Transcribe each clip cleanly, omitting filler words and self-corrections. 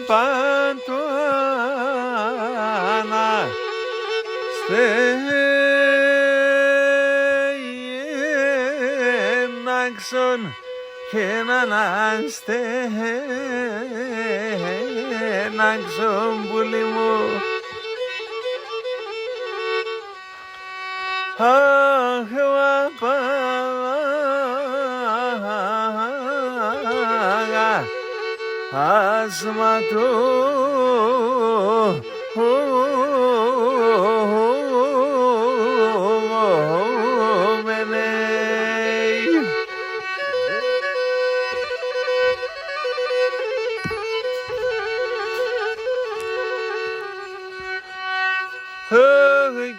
Παντοάνα στέναξον και έναν στέναξον πουλί μου. Αχ, παπάγα ασματού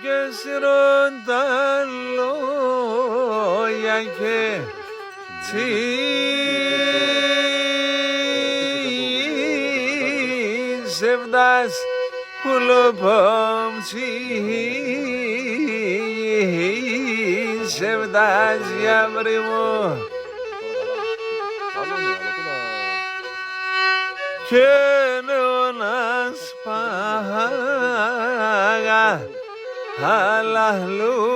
και σειρών τα λόγια και ψεύδας πουλοπόμψη ψεύδας για βρυμό και νεώνας πάγα αλλαλού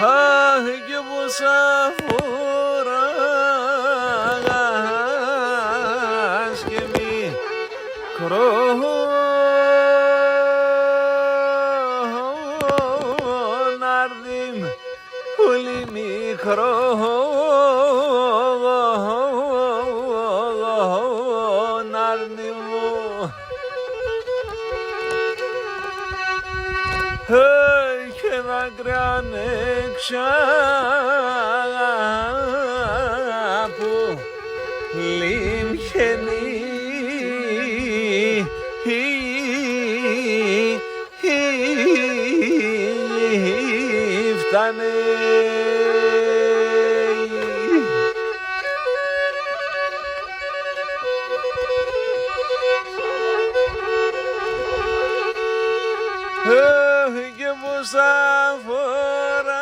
αχ, και πόσα φοράς και μικρόν αρδίμ, πολύ μικρόν αρδίμ μου. Και δάκρυα νέξα που λίμχαινει φτάνε. Και πόσα φοράς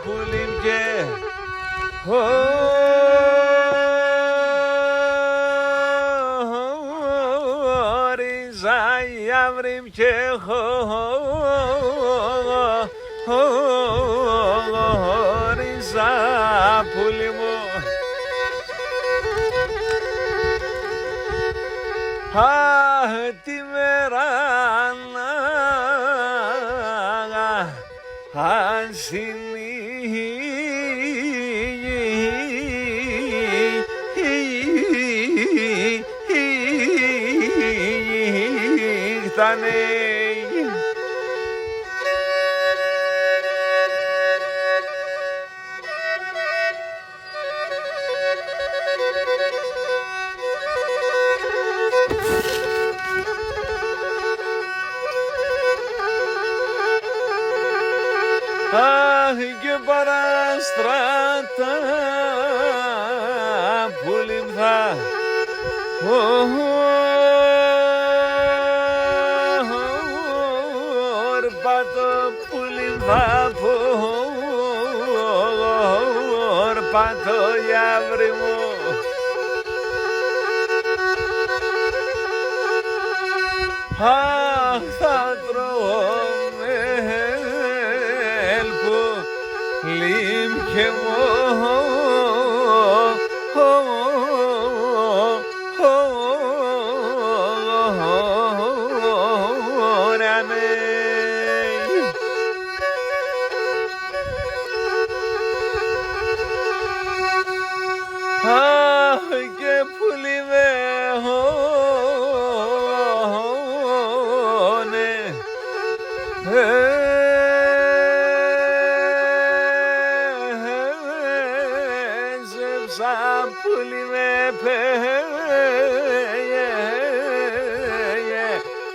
πουλήν και χώριζα για βρυμ και χώριζα πουλί μου. Αχ, τη μέρα αν συνύχτανε. Αχ, και παραστράτα που λιμθά ορπάτω που λιμθά ορπάτω για βρυμό. Αχ, θα τρώω λίμχε μωράνε. Αχ, και πουλί με χώνε πουλί με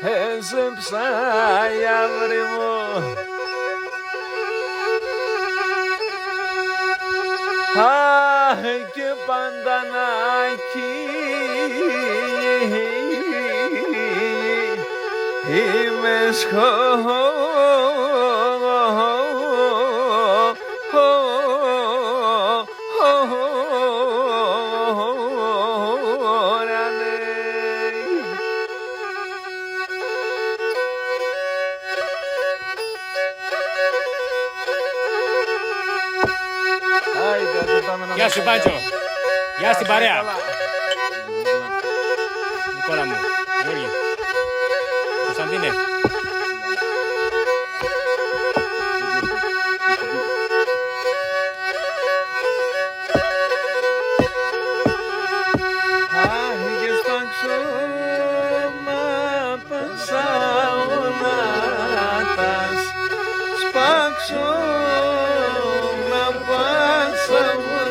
έζεψα η αύρη μου. Αχ, και παντανάκι είμαι σχόρανε. Γεια σου Πάντζο. Γεια στην παρέα. Νικόλα μου. Γιώργη. Κωνσταντίνε. Άγιες παξώμα πασαονάτας σπαξώμα πασαονάτας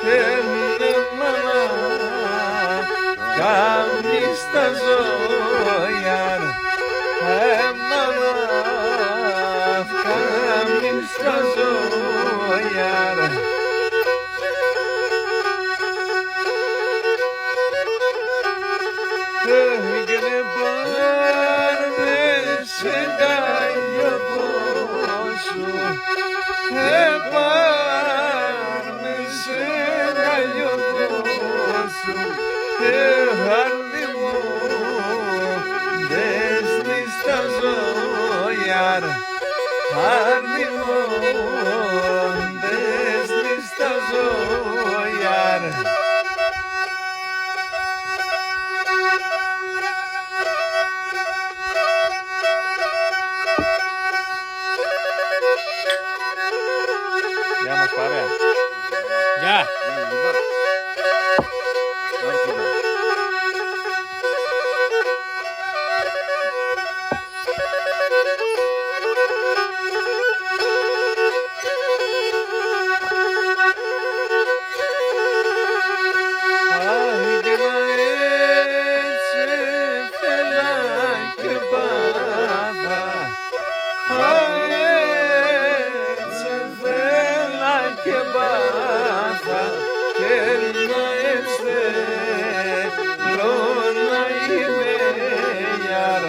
έρνε μάνα καμνής τα ζώιαρ μάνα καμνής τα ζώιαρ. Έγινε πάρμε σε κάγιο πόσο, πάρμε σε κάγιο πόσο, χάρτη μου δέσνεις τα ζώιαρ, χάρτη μου δέσνεις τα ζώιαρ. Γεια μας παρέα. Γεια. Άγγελα έτσι φέλα και πάθα, έτσι φέλα και πάθα και να εστέλω να είμαι γιαρ,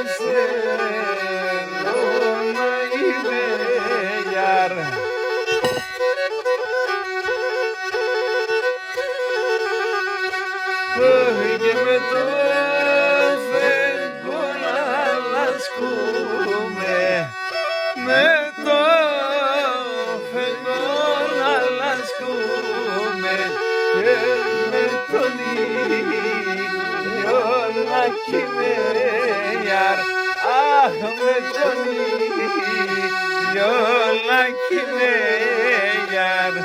εστέλω να είμαι γιαρ. Και με το φεγγό να λασκούμε, με το φεγγό να λασκούμε και με τον ήλιο να κοιμέιαρ, αχ με τον ήλιο να κοιμέιαρ.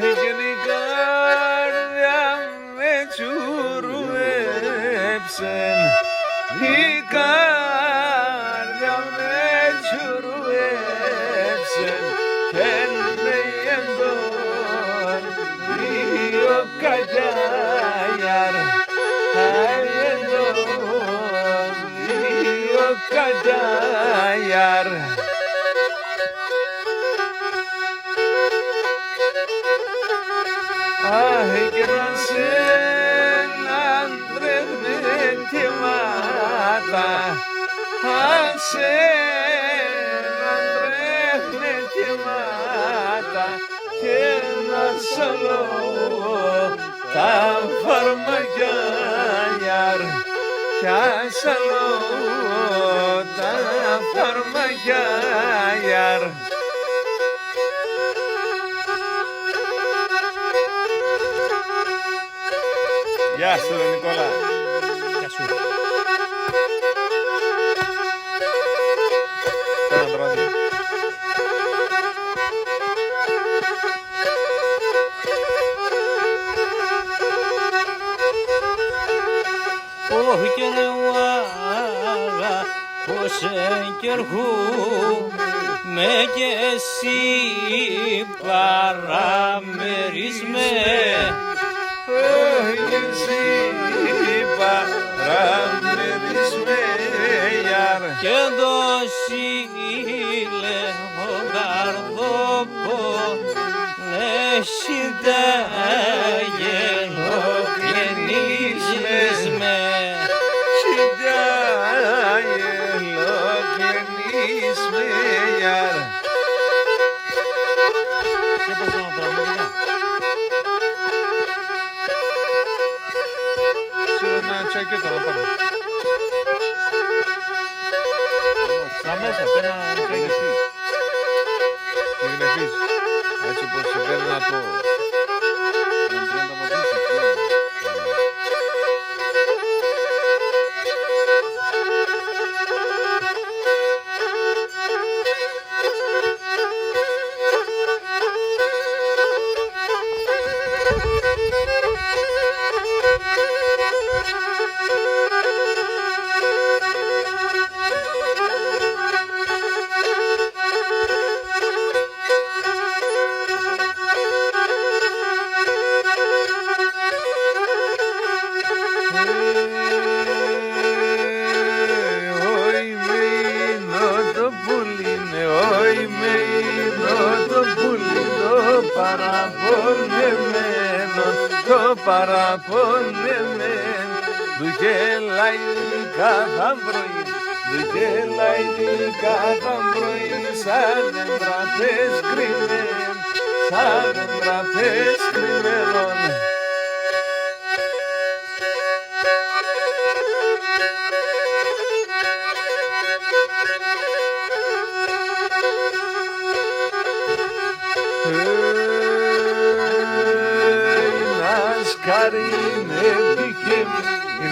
Έγινε η καρδιά με τσουρουέψεν, η καρδιά με τσουρουέψεν και με εντόν δύο κατιάγιαρ, εντόν δύο κατιάγιαρ. Αχ, και να σε λαντρεύνε και μάτα, αχ, σε λαντρεύνε και μάτα και να σαλώ τα φαρμακιάρ, κι ασαλώ τα φαρμακιάρ. Γεια σου, Νικόλα. πως εγκαιργού με και εσύ παραμερισμέ. εσύ παραμερισμέ και το σύλλε ο καρδόπο συντάγε λογενίζεις με. συντάγε λογενίζεις με ένα τσακέτο να πάρω. Στα μέσα, πέρα να Γνεφείς. Έτσι όπως έπαιρνα το... Το παραπονεμένο του γελάει κάθε πρωί, του γελάει κάθε πρωί σαν δέντρατες κρυμμένων, σαν δέντρατες κρυμμένων.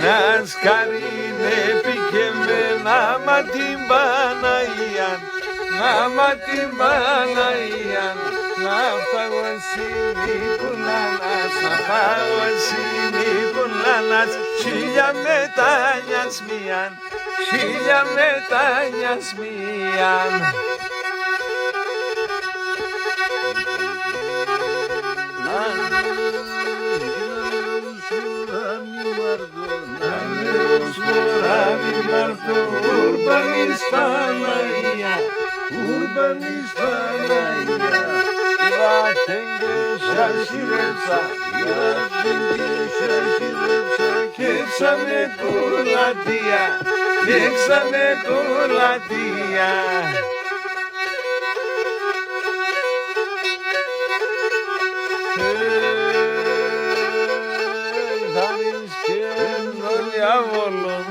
Να σκαρίνε πικεμένα μα την Παναγία, να μα την Παναγία, να φαγωσίνει κουλάνας, να φαγωσίνει κουλάνας, χίλια μετάνιας μίαν, χίλια μετάνιας μίαν. Urbanis Panaya, Urbanis Panaya, Latenge şaşırırsa, Latenge şaşırırsa, Keksane kurladiya, Keksane kurladiya.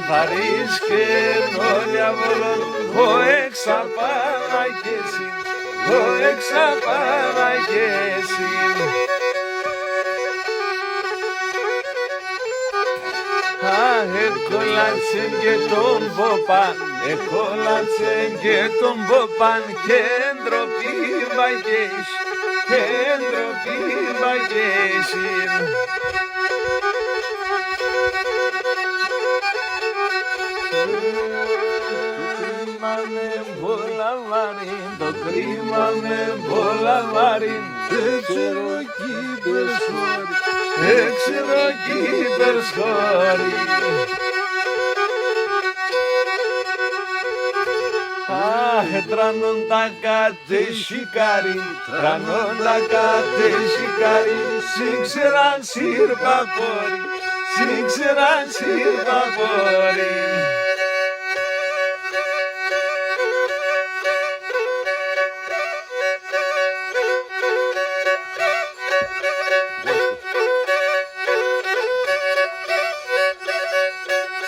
Βαρίσκεν ο διάβολος, ο εξαπαραγέσιν, ο εξαπαραγέσιν. Εκόλατσεν και τον Ποπάν, εκόλατσεν και τον Ποπάν, και ντροπή βαγές, και ντροπή βαγέσιν. Το κρίμα με μπολαβάριν, έξερο κύπερσχόρι, έξερο κύπερσχόρι. Τρανών τα κάτε σικάριν, τρανών τα κάτε σικάριν, σύξεραν σύρπαπόρι, σύξεραν σύρπαπόρι.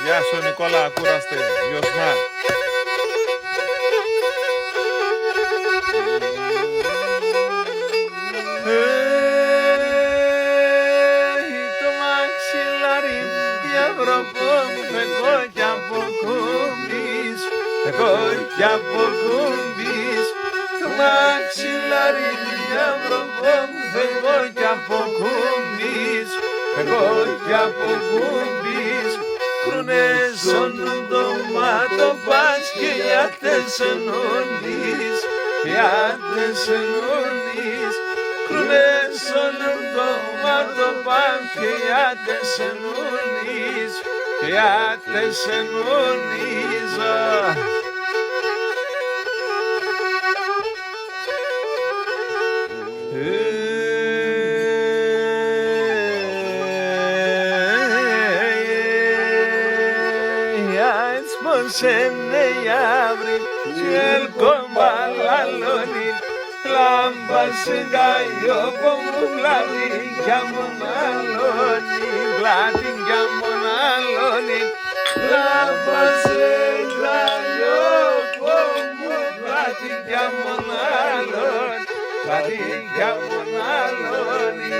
Γεια σου Νικόλα, ακούραστε, Γιωσμά. Το μαξιλάρι διαβροπώ, εγώ κι από κουμπής, εγώ κι από κουμπής. Το μαξιλάρι διαβροπώ, εγώ κι από κουμπής, εγώ κι από κουμπής. κρούνες όνουν το μάτω πας και ιάτες ενώνεις, ιάτες ενώνεις. Κρούνες όνουν το μάτω πας και ιάτες ενώνεις, ιάτες ενώνεις. Σε αύριο και κομπαλαλώνει λάμπα σε καλλιόπο μου πλατήκια μοναλώνει, πλατήκια μοναλώνει λάμπα σε καλλιόπο μου πλατήκια μοναλώνει, πλατήκια μοναλώνει.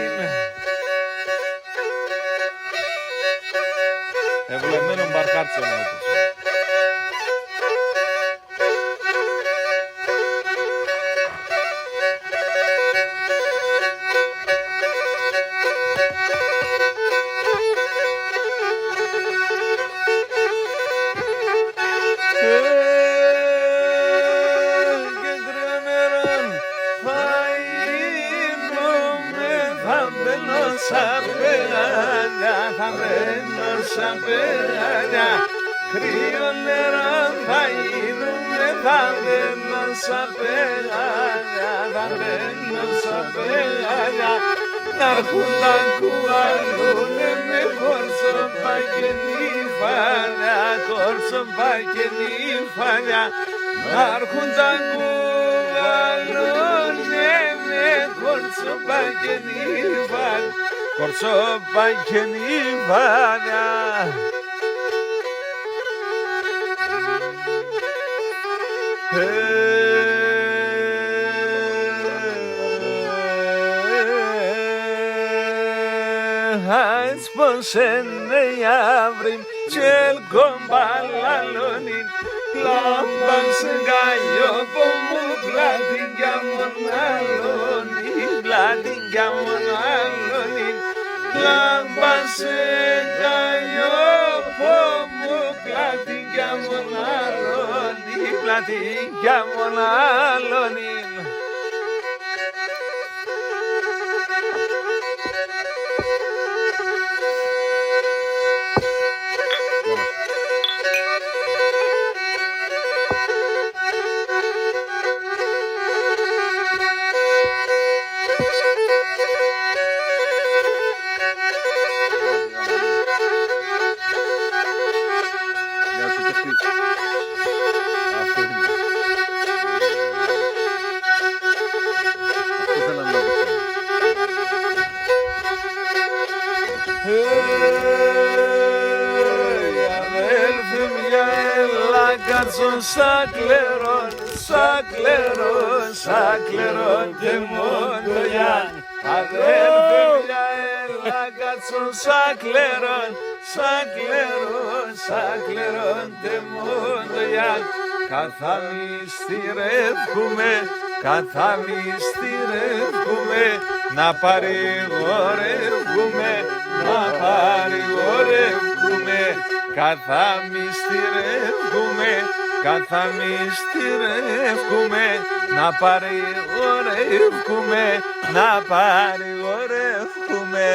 Ευλεμένο μπαρκάρτσο να το. Σαν πέρια, κρύο νερό θα γίνουμε, θα μπαίνω σαν πέρια, θα μπαίνω σαν πέρια. Να'ρχούν τα κουβαλούνε με κορσοπά και νυφάλια, κορσοπά και νυφάλια. Να'ρχούν τα κουβαλούνε με κορσοπά και νυφάλια, κορσοπά και νυφάλια. Ας πως είναι η αύρη και κομπαλαλώνει λάμπα σε καλλιόπο μου πλατήκια μοναλώνει, πλατήκια μοναλώνει λάμπα σε καλλιόπο μου πλατήκια μοναλώνει, πλατήκια μοναλώνει. Σαν κλερόν, σαν κλερόν, σαν κλερόν και μόνο για αδέλφε μια έλα κάτσον σαν κλερόν, σαν κλερόν, σαν κλερόν και μόνο για καθά μυστηρεύκουμε, καθά μυστηρεύκουμε να παρηγορεύκουμε, να παρηγορεύκουμε καθά μυστηρεύκουμε, καθά μυστηρεύκουμε, να παρηγορεύκουμε, να παρηγορεύκουμε.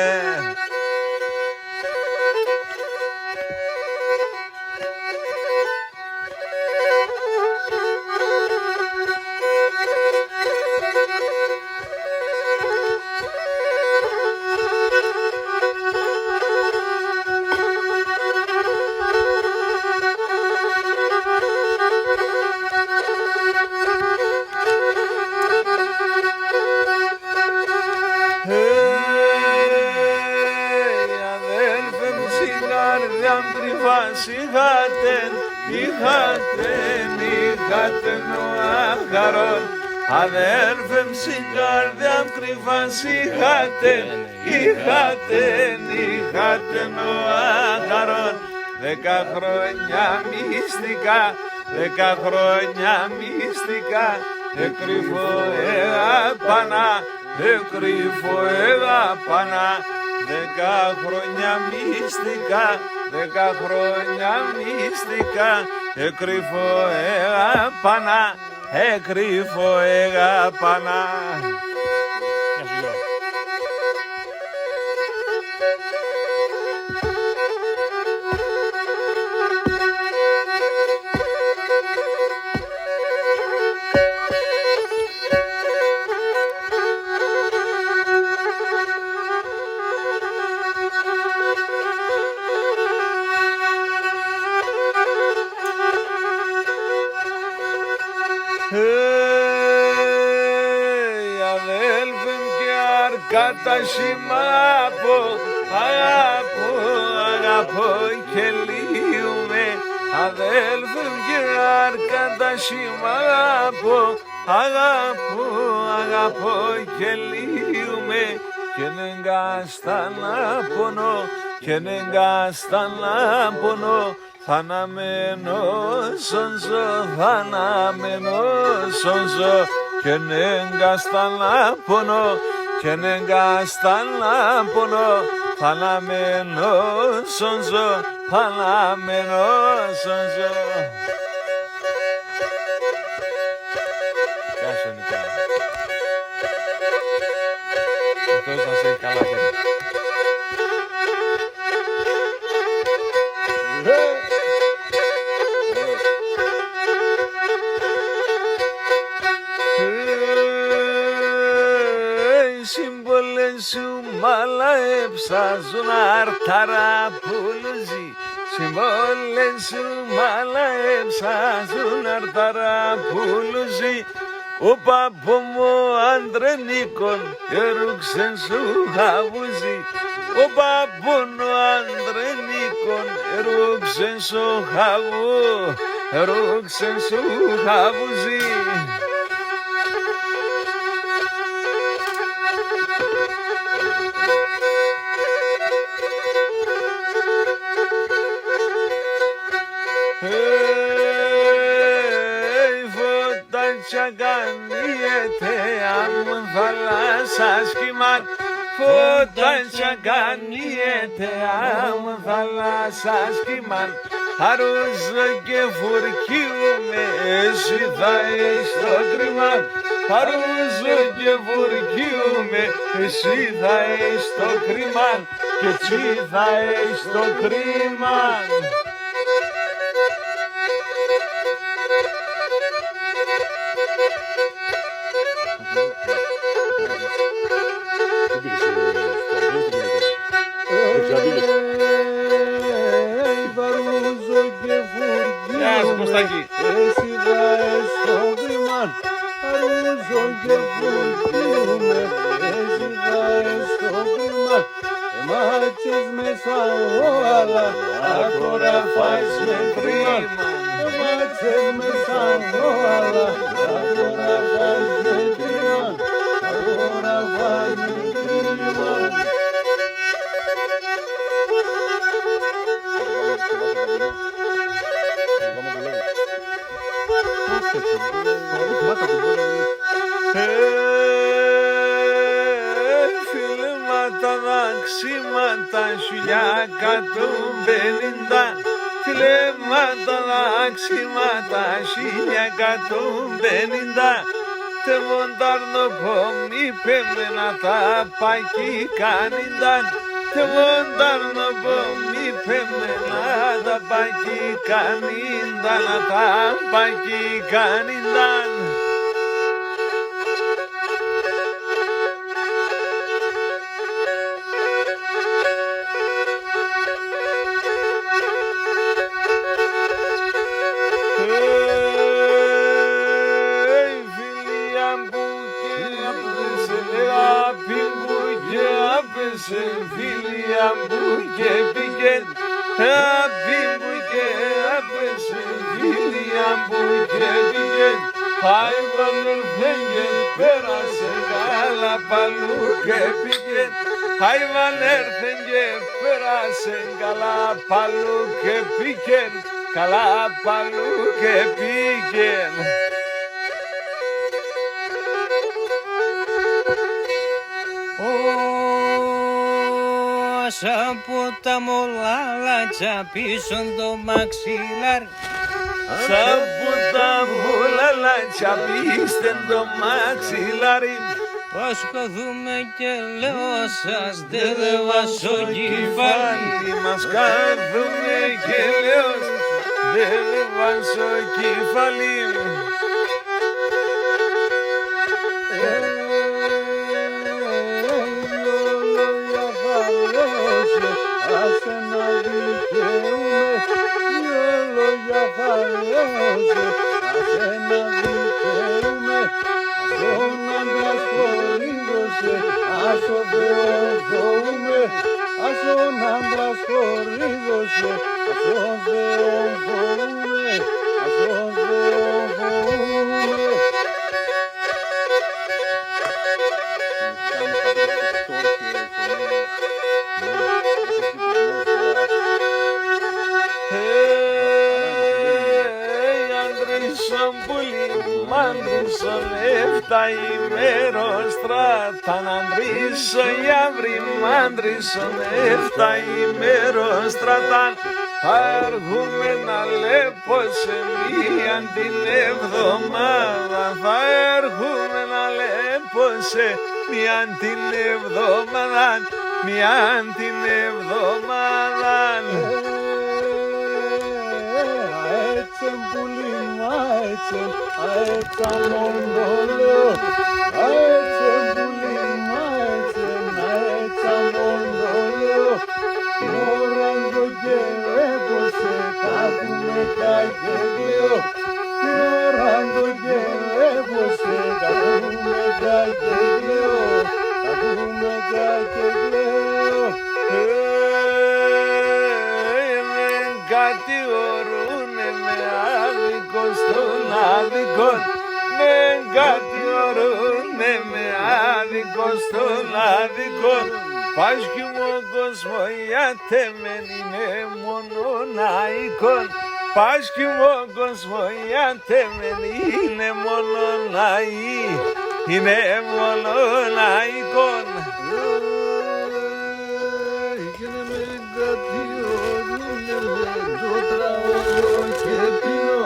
Είχατεν ο άχαρον, αδέρφεμ στην καρδιά μ' κρυφάς είχατεν ο άχαρον. 10 χρόνια μυστικά, 10 χρόνια μυστικά, εκρυφώ έγαπανα, εκρυφώ έγαπανα. 10 χρόνια μυστικά, 10 χρόνια μυστικά, κρυφό έγαπανα, κρυφό έγαπανα. Γεια σου Γιώργο. Αδέλφοι μου και αρκάτα σημάπω, αγαπώ και λύουμε. Αδέλφοι μου και αρκάτα σημάπω, αγαπώ και λύουμε. Και νεγκάστα να πονώ, και νεγκάστα να πονώ, θα αναμένω σονζό, θα αναμένω σονζό. Και νεγκάστα να πονώ, και νεγκάστα να πονώ, θα αναμένω σονζό, θα αναμένω σονζό. Γεια σου Νικόλα. Ο Θεός να σε έχει καλά παιδί. Σύμβολες σου μάλα έψαζουν αρτάρα πουλουζί. Σύμβολες σου μάλα έψαζουν αρτάρα πουλουζί. Ο παππού μου Αντρενίκον ερούξεν σου χαβουζί. Ο παππού μου Αντρενίκον ερούξεν σου χαβού, ερούξεν σου χαβουζί. Τσαγκανιέται αμ θάλασσας κυμάν, φώτα τσαγκανιέται αμ θάλασσας κυμάν. Χαρούζω και φουρκιούμαι, εσύ θα έχεις το κρίμα. Χαρούζω και φουρκιούμαι, εσύ θα έχεις το κρίμα, και εσύ θα έχεις το κρίμα. Γεια σου Κωστάκη. Εσύ θα έχεις το κρίμα, χαρούζω και φουρκιούμαι, εσύ θα έχεις το κρίμα. Μάτσες μέσα όλα, τώρα φάεις με κρίμα. Μάτσες μέσα όλα, τώρα φάεις με κρίμα, τώρα φάεις με κρίμα. Φιλήματα δαξίματα σου για 150. Φιλήματα δαξίματα σου για 150. Τε μοντάρνο πόμι πέμενα τα πακί κανίνταν. Τε μοντάρνο πόμι πέμενα τα πακί κανίνταν, τα πακί κανίνταν. Φίλια μου και πήγεν, αγάπη μου και άπεσε. Φίλια μου και πήγεν, χάιβαν έρθεν και πέρασε καλά παλού και πήγεν. Χάιβαν έρθεν και πέρασε καλά παλού και πήγεν, καλά παλού και πήγεν. από τα μολάλατσα πίσω το μαξιλάρι. Σαπού τα μολάλατσα πίστε το μαξιλάρι. Πασχοδούμε και λέω σας δεν βάζω κεφάλι. Μας κάθουμε και λέω δεν βάζω κεφάλι. Άσε να δικαιούμαι, δυο λόγια θα λέωσε. Άσε να δικαιούμαι, στον άντρα χωρίδωσε. Άσο Θεό φοβούμαι, άσον άντρα χωρίδωσε. Άσον Θεό φοβούμαι, άσον Θεό φοβούμαι. Μάντρησον 7 ημέρων στράταν αντρίσω για βρει μάντρησον 7 ημέρων στράταν. Θα έρχομαι να λέπωσε μίαν την εβδομάδα. Θα έρχομαι να λέπωσε μίαν την εβδομάδα. Μίαν την εβδομάδα. Αέτσεν πουλήμα αέτσεν, αέτσα μοντολό. Αέτσεν πουλήμα αέτσεν, αέτσα μοντολό. Την ώρα το κερέπωσε, κάθουμε κακεκλαίο. Την ώρα το κερέπωσε, κάθουμε κακεκλαίο. Κάθουμε κακεκλαίο. Κατηγορούνε με άδικο στον άδικο. Με κατηγορούνε με άδικο στον άδικο. Πάσχει μου ο κόσμο γιατί μεν είναι μονοναϊκόν. Πάσχει μου ο κόσμο γιατί μεν είναι μονοναϊκή. Είναι μονοναϊκόν. Και να με κατηγορούνε με το τραγωδό και πίνω.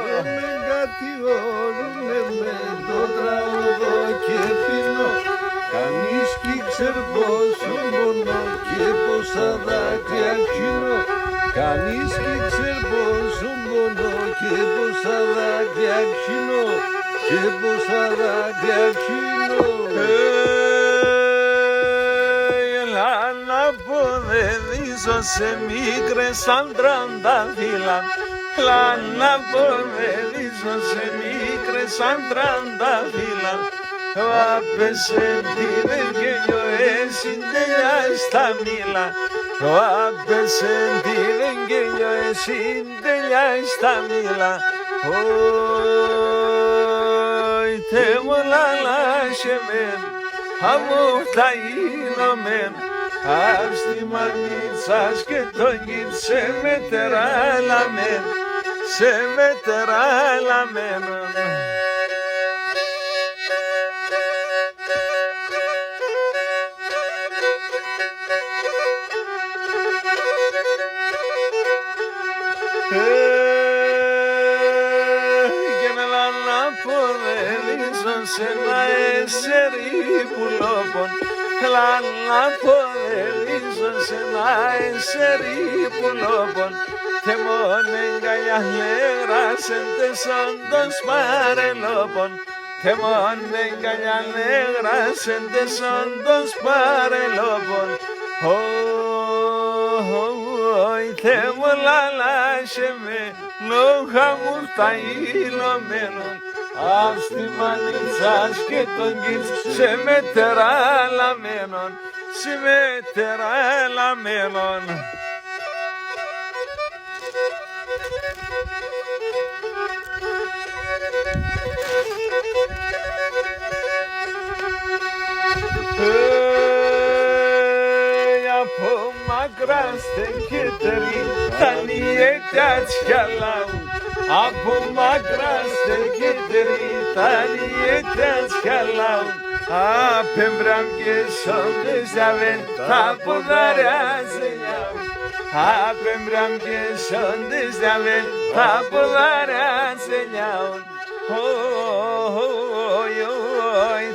Και με κατηγορούνε με το τραγωδό και πίνω. Κανείς κι ξέρει πόσο πονώ και πόσα δάκρυα χύνω. Κανείς κι ξέρει πόσο πονώ και πόσα δάκρυα χύνω. Και πόσα δάκρυα χύνω. Να αποδεδίσω σε μικρές σαν 30 φύλλα. Να αποδεδίσω σε μικρές σαν 30 φύλλα. Άπεσε την εγγένιο εσύ τελειά στα μήλα. Άπεσε την εγγένιο εσύ τελειά στα μήλα. Όι τε μου λαλάσε μεν, αμού τα γίνομεν. Αύστη μανίτσας και τον γύψε με τεράλαμεν, σε με τεράλαμενον. Και να λαλαποδελίζον σε ένα εσερί πουλόπον. Λαλαποδελίζον σε ένα εσερί πουλόπον. Και μόν εγκαλιά λέγρασεν τεσόντος παρελόπον. Και μόν εγκαλιά λέγρασεν τεσόντος παρελόπον. Όι Θεέ μου λαλάσε με, λόγα μου τα ήλωμένων. Αύστη μανίτσας και τον γης σε με τεράλαμένων, σε με τεράλαμένων. Από μακρά στεκέτερη τα νιέτια λαού. Από μακρά στεκέτερη τα νιέτια λαού. Απέμπραμ και σόντες διαβέν τα ποδάρια σε λιάουν. Απέμπραμ και σόντες διαβέν τα ποδάρια σε λιάουν.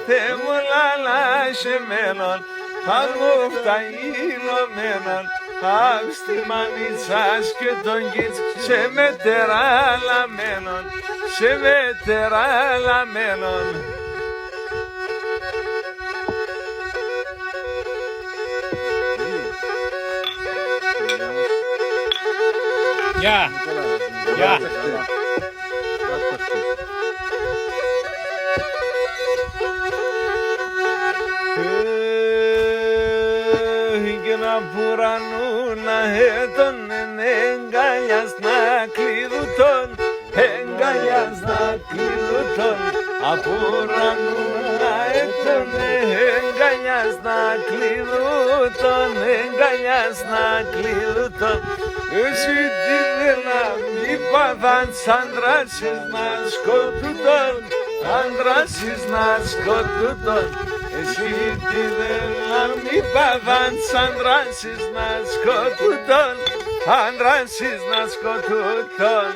Θεέ μου λαλάσσεμένον, αν μου φταίλωμένον, απ' στη μανίτσας και τον κίτς σε μετεράλαμένον, σε μετεράλαμένον. Γεια. Γεια. Έγινα πουρανούνα τον εγκαλιάς να κλειδουτών, εγκαλιάς να κλειδουτών. Απουρανούνα τον εγκαλιάς να κλειδουτών, εγκαλιάς να κλειδουτών. Εσύ τι δύναμη παθάς άντρασες να σκοτουτών, άντρασες να σκοτουτών. Εσύ τι δύναμη παθάς άντρασες να σκοτουτών, άντρασες να σκοτουτών.